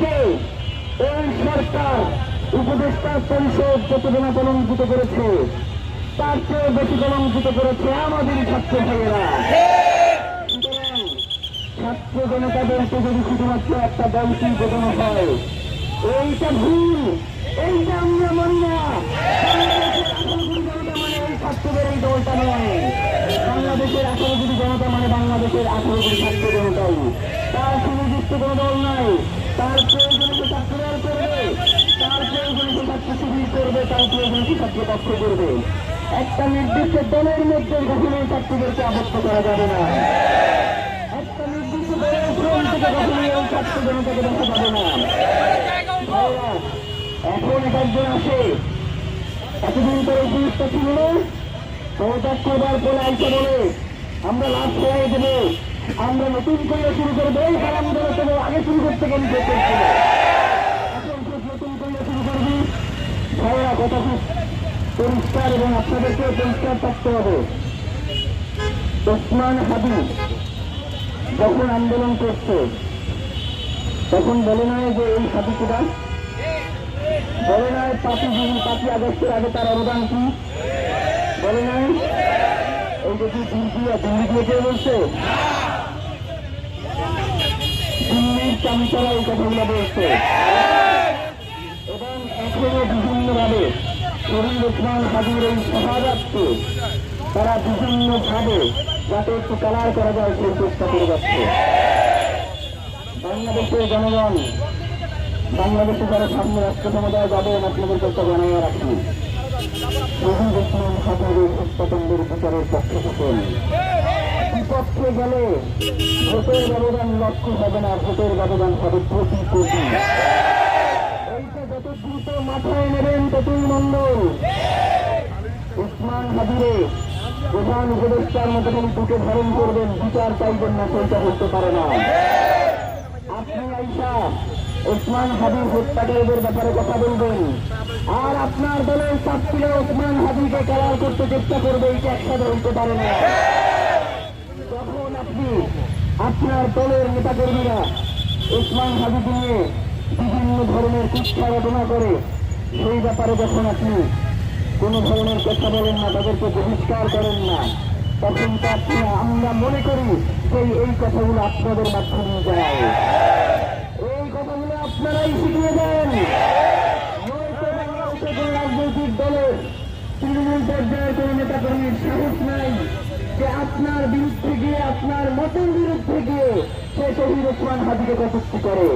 হাদিকে এই সরকার উপদেষ্টা পরিষদ যতজনা কলঙ্কিত করেছে তার চেয়ে বেশি কলঙ্কিত করেছে আমাদের ছাত্র ভাইয়েরা। ছাত্র জনতা বলতে যদি শুধুমাত্র একটা দলটি বোঝানো হয়, এইটা ভুল, এইটা আমরা মানি না। জনতা মানে এই ছাত্রদের এই দলটা নয়। বাংলাদেশের 18 কোটি জনতা মানে বাংলাদেশের 18 কোটি ছাত্র জনতাই। তার সুনির্দিষ্ট কোনো দল নাই। তার প্রয়োজনে সে ছাত্রদল করবে, তার প্রয়োজনে সে ছাত্র শিবির করবে, তার প্রয়োজনে সে ছাত্র পক্ষ করবে। একটা নির্দিষ্ট দলের মধ্যে কখনোই ছাত্রদেরকে আবদ্ধ করা যাবে না। একটা নির্দিষ্ট দলের শ্রম থেকে কখনোই এই ছাত্র জনতাকে দেখা যাবে না। এখন একজন আসে, এতদিন করে জিনিসটা ছিল না, পদত্যাগ করবার পরে আইসা বলে আমরা লাভ করাই দেবো, আমরা নতুন করে শুরু করবো। এই কারণ ধরে তো আগে শুরু করতে গেলে করছিল, এখন খুব নতুন করে শুরু করবি। ভাইয়া কথা খুব পরিষ্কার এবং আপনাদেরকে পরিষ্কার থাকতে হবে। ওসমান হাদি যখন আন্দোলন করছে তখন বলে নাই যে এই হাদিটা, বলে নাই 5 আগস্টের আগে তার অবদান কি, বলে নাই এই যে দিল্লি দিয়ে কে বলছে, দিল্লির চামচারা এই কথাগুলো বলছে। এবং এখনো বিভিন্নভাবে শরীর ওসমান হাদির এই শাহাদাতকে তারা বিভিন্নভাবে যাতে একটু কালার করা যায় সেই চেষ্টা করে যাচ্ছে। বাংলাদেশের জনগণ, বাংলাদেশে যারা সামনে রাষ্ট্র ক্ষমতায় যাবেন আপনাদের কথা জানাইয়া রাখি, শহীদ ওসমান হাদির এই হত্যাকাণ্ডের বিচারের পক্ষে থাকেন। বিপক্ষে গেলে ভোটের ব্যবধান লক্ষ্য হবে না, ভোটের ব্যবধান হবে কোটি কোটি। এইটা যত দ্রুত মাথায় নেবেন ততই মঙ্গল। ওসমান হাদিরে প্রধান উপদেষ্টার মতো খালি বুকে ধারণ করবেন, বিচার চাইবেন না, সেইটা হতে পারে না। আপনি আইসা ওসমান হাদির হত্যাকারীদের ব্যাপারে কথা বলবেন, আর আপনার দলের ছাত্রীরা ওসমান হাদিকে কালার করতে চেষ্টা করবে, এইটা একসাথে হতে পারে না। তখন আপনি আপনার দলের নেতাকর্মীরা ওসমান হাদিকে নিয়ে বিভিন্ন ধরনের কুৎসা ঘটনা করে সেই ব্যাপারে যখন আপনি কোন ধরনের কথা বলেন না, তাদেরকে বহিষ্কার করেন না, তখন তো আপনি, আমরা মনে করি সেই এই কথাগুলো আপনাদের মাধ্যমে যায়, এই কথাগুলো আপনারাই শিখিয়ে দেন। নয়তো বাংলাদেশের কোন রাজনৈতিক দলের তৃণমূল পর্যায়ের কোন নেতা কর্মীর সাহস নাই যে আপনার বিরুদ্ধে গিয়ে, আপনার মতের বিরুদ্ধে গিয়ে সে শহীদ ওসমান হাদিকে কটূক্তি করে।